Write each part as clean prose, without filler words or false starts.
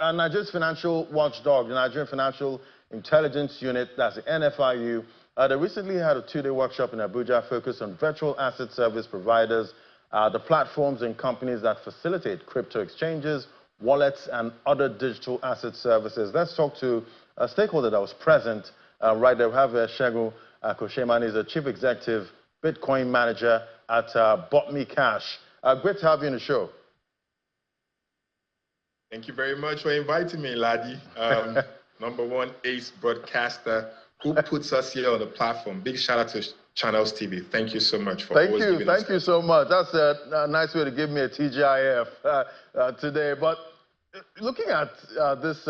Nigeria's financial watchdog, the Nigerian Financial Intelligence Unit, that's the NFIU, they recently had a two-day workshop in Abuja focused on virtual asset service providers, the platforms and companies that facilitate crypto exchanges, wallets, and other digital asset services. Let's talk to a stakeholder that was present right there. We have Segun Koshemani, is the Chief Executive Bitcoin Manager at Bought Me Cash. Great to have you on the show. Thank you very much for inviting me, Ladi. #1 ace broadcaster who puts us here on the platform. Big shout out to Channels TV. Thank you so much for Thank you so much. That's a nice way to give me a TGIF today. But looking at this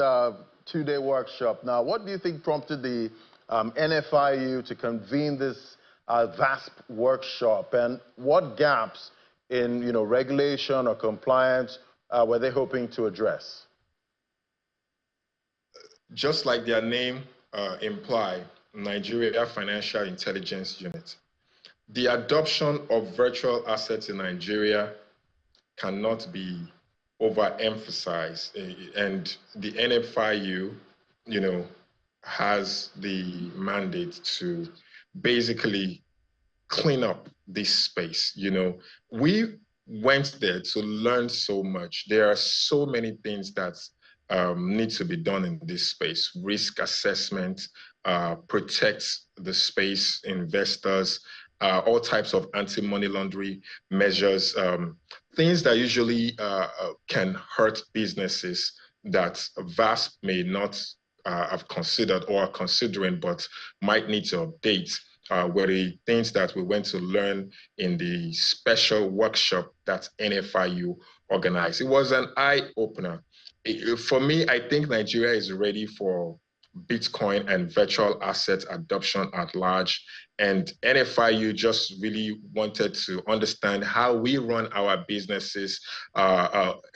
two-day workshop now, what do you think prompted the NFIU to convene this VASP workshop, and what gaps in regulation or compliance were they hoping to address? Just like their name imply, Nigeria Financial Intelligence Unit. The adoption of virtual assets in Nigeria cannot be overemphasized, and the NFIU, has the mandate to basically clean up this space. We went there to learn so much. There are so many things that need to be done in this space. Risk assessment, protect the space, investors, all types of anti-money laundering measures, things that usually can hurt businesses that VASP may not have considered or are considering, but might need to update. Were the things that we went to learn in the special workshop that NFIU organized. It was an eye-opener. For me, I think Nigeria is ready for Bitcoin and virtual asset adoption at large. And NFIU just really wanted to understand how we run our businesses,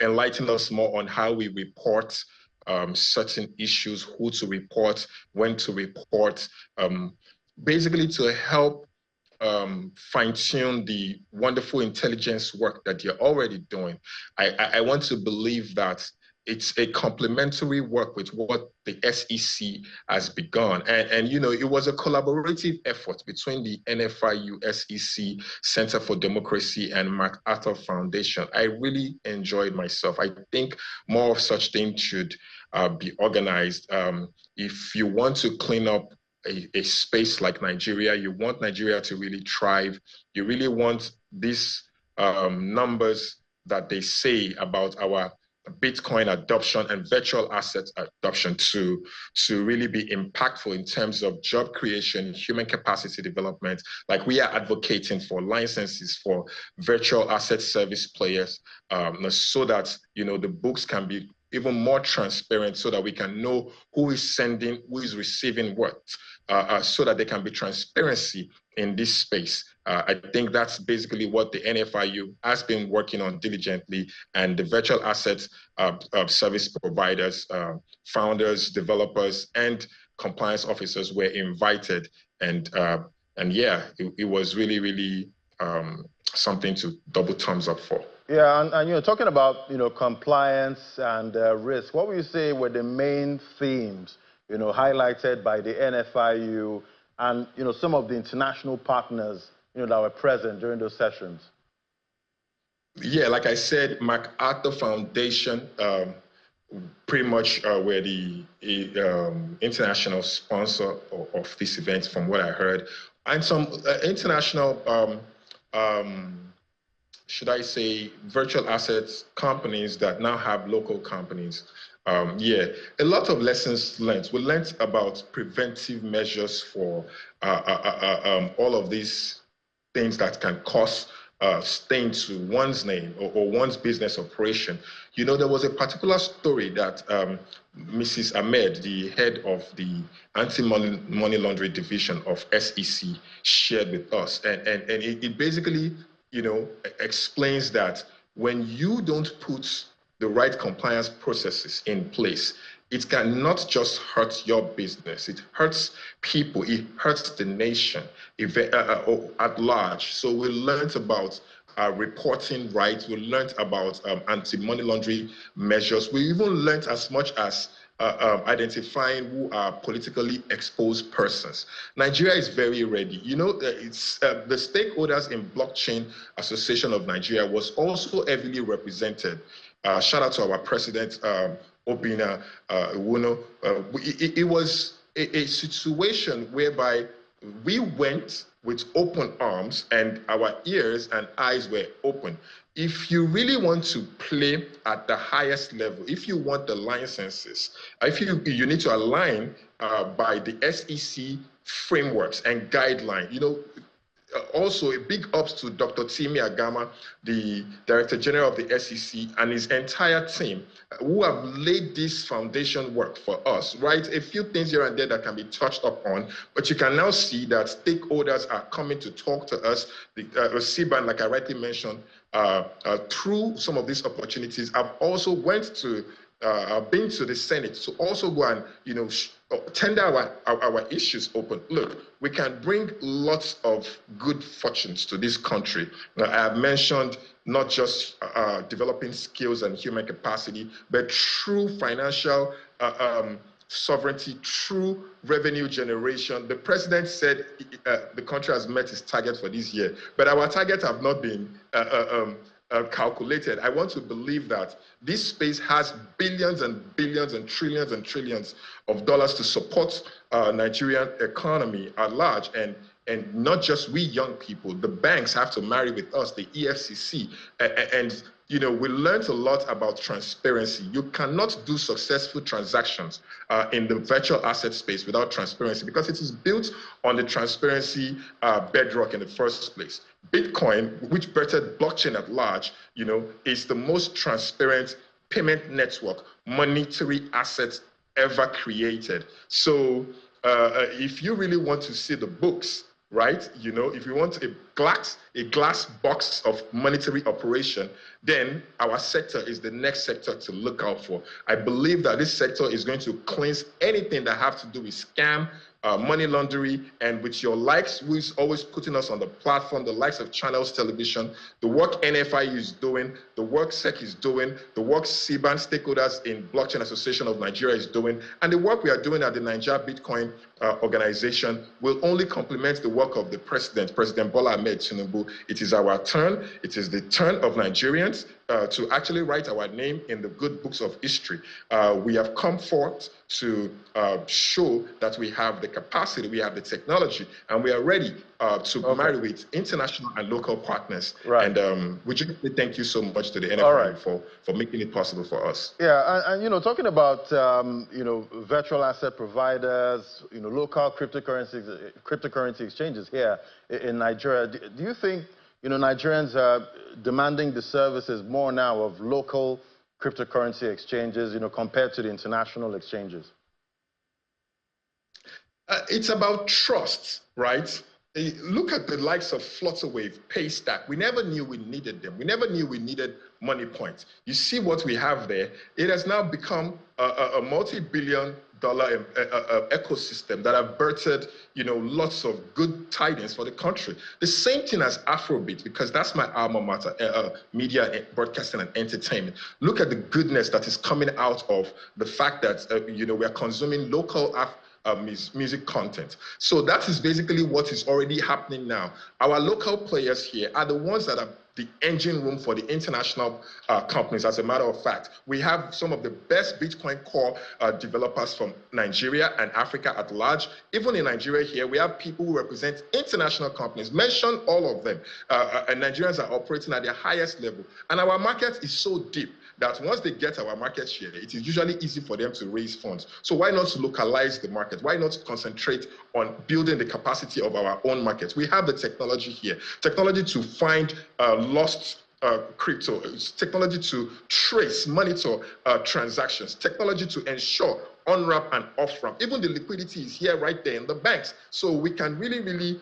enlighten us more on how we report certain issues, who to report, when to report, basically to help fine-tune the wonderful intelligence work that you're already doing. I want to believe that it's a complementary work with what the SEC has begun. And it was a collaborative effort between the NFIU, SEC, Center for Democracy, and MacArthur Foundation. I really enjoyed myself. I think more of such things should be organized. If you want to clean up a space like Nigeria, you want Nigeria to really thrive, you really want these numbers that they say about our Bitcoin adoption and virtual asset adoption to really be impactful in terms of job creation, human capacity development. Like, we are advocating for licenses for virtual asset service players, so that the books can be even more transparent, so that we can know who is sending, who is receiving what, so that there can be transparency in this space. I think that's basically what the NFIU has been working on diligently, and the virtual assets service providers, founders, developers, and compliance officers were invited. And yeah, it was really, really something to double thumbs up for. Yeah, and talking about compliance and risk, what would you say were the main themes highlighted by the NFIU and some of the international partners that were present during those sessions? Yeah, like I said, MacArthur Foundation pretty much were the international sponsor of this event, from what I heard, and some international should I say, virtual assets companies that now have local companies. Yeah, a lot of lessons learned. We learned about preventive measures for all of these things that can cause stain to one's name or one's business operation. There was a particular story that Mrs. Ahmed, the head of the anti-money laundering division of SEC, shared with us. And it basically explains that when you don't put the right compliance processes in place, it cannot just hurt your business. It hurts people. It hurts the nation at large. So we learned about reporting rights. We learned about anti-money laundering measures. We even learned as much as identifying who are politically exposed persons. Nigeria is very ready. You know, it's the stakeholders in Blockchain Association of Nigeria was also heavily represented. Shout out to our president, Obina Iwuno. It was a situation whereby we went with open arms and our ears and eyes were open. If you really want to play at the highest level, if you want the licenses, if you need to align by the SEC frameworks and guidelines, you know, also a big ups to Dr. Timi Agama, the Director General of the SEC, and his entire team who have laid this foundation work for us, right? A few things here and there that can be touched upon, but you can now see that stakeholders are coming to talk to us. The CBAN, like I rightly mentioned, through some of these opportunities, I've also went to been to the Senate to also go and, you know, tender our issues open. Look, we can bring lots of good fortunes to this country. Now, I have mentioned not just developing skills and human capacity, but true financial sovereignty, true revenue generation. The president said the country has met its target for this year, but our targets have not been calculated. I want to believe that this space has billions and billions and trillions of dollars to support Nigerian economy at large, and not just we young people. The banks have to marry with us, the EFCC, and you know, we learned a lot about transparency. You cannot do successful transactions in the virtual asset space without transparency, because it is built on the transparency bedrock in the first place. Bitcoin, which birthed blockchain at large, you know, is the most transparent payment network, monetary assets ever created. So if you really want to see the books, right, you know, if you want a glass box of monetary operation, then our sector is the next sector to look out for. I believe that this sector is going to cleanse anything that have to do with scam, money laundering, and with your likes, who is always putting us on the platform, the likes of Channels Television, the work NFIU is doing, the work SEC is doing, the work CBAN stakeholders in Blockchain Association of Nigeria is doing, and the work we are doing at the Nigeria Bitcoin organization will only complement the work of the president, President Bola Ahmed Tinubu. It is our turn. It is the turn of Nigerians to actually write our name in the good books of history. We have come forth to show that we have the capacity, we have the technology, and we are ready to marry with international and local partners. Right. And we just thank you so much to the NFI for making it possible for us. Yeah, and you know, talking about you know, virtual asset providers, you know, local cryptocurrency exchanges here in Nigeria, do you think, you know, Nigerians are demanding the services more now of local cryptocurrency exchanges, you know, compared to the international exchanges? It's about trust, right? Look at the likes of Flutterwave, Paystack. We never knew we needed them. We never knew we needed money points. You see what we have there? It has now become a multi-billion-dollar ecosystem that have birthed, you know, lots of good tidings for the country. The same thing as Afrobeat, because that's my alma mater, media, broadcasting, and entertainment. Look at the goodness that is coming out of the fact that, you know, we are consuming local music content. So that is basically what is already happening now. Our local players here are the ones that are the engine room for the international companies. As a matter of fact, we have some of the best Bitcoin core developers from Nigeria and Africa at large. Even in Nigeria here, we have people who represent international companies. Mention all of them. And Nigerians are operating at their highest level. And our market is so deep that once they get our market share, it is usually easy for them to raise funds. So why not localize the market? Why not concentrate on building the capacity of our own markets? We have the technology here, technology to find lost crypto, technology to trace, monitor transactions, technology to ensure on-ramp and off-ramp. Even the liquidity is here right there in the banks. So we can really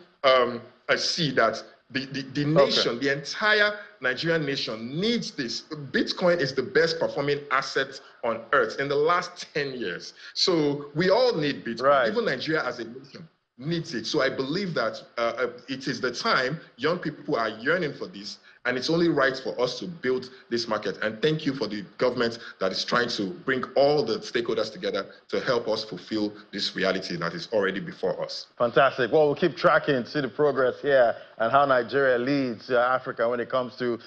see that the nation, the entire Nigerian nation needs this. Bitcoin is the best performing asset on earth in the last 10 years. So we all need Bitcoin, even Nigeria as a nation. needs it. So I believe that it is the time. Young people are yearning for this, and it's only right for us to build this market. And thank you for the government that is trying to bring all the stakeholders together to help us fulfill this reality that is already before us. Fantastic. Well, we'll keep tracking, see the progress here and how Nigeria leads Africa when it comes to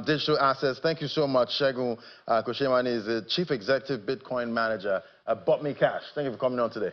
digital assets. Thank you so much. Segun Koshemani is the Chief Executive Bitcoin Manager at Bot Me Cash. Thank you for coming on today.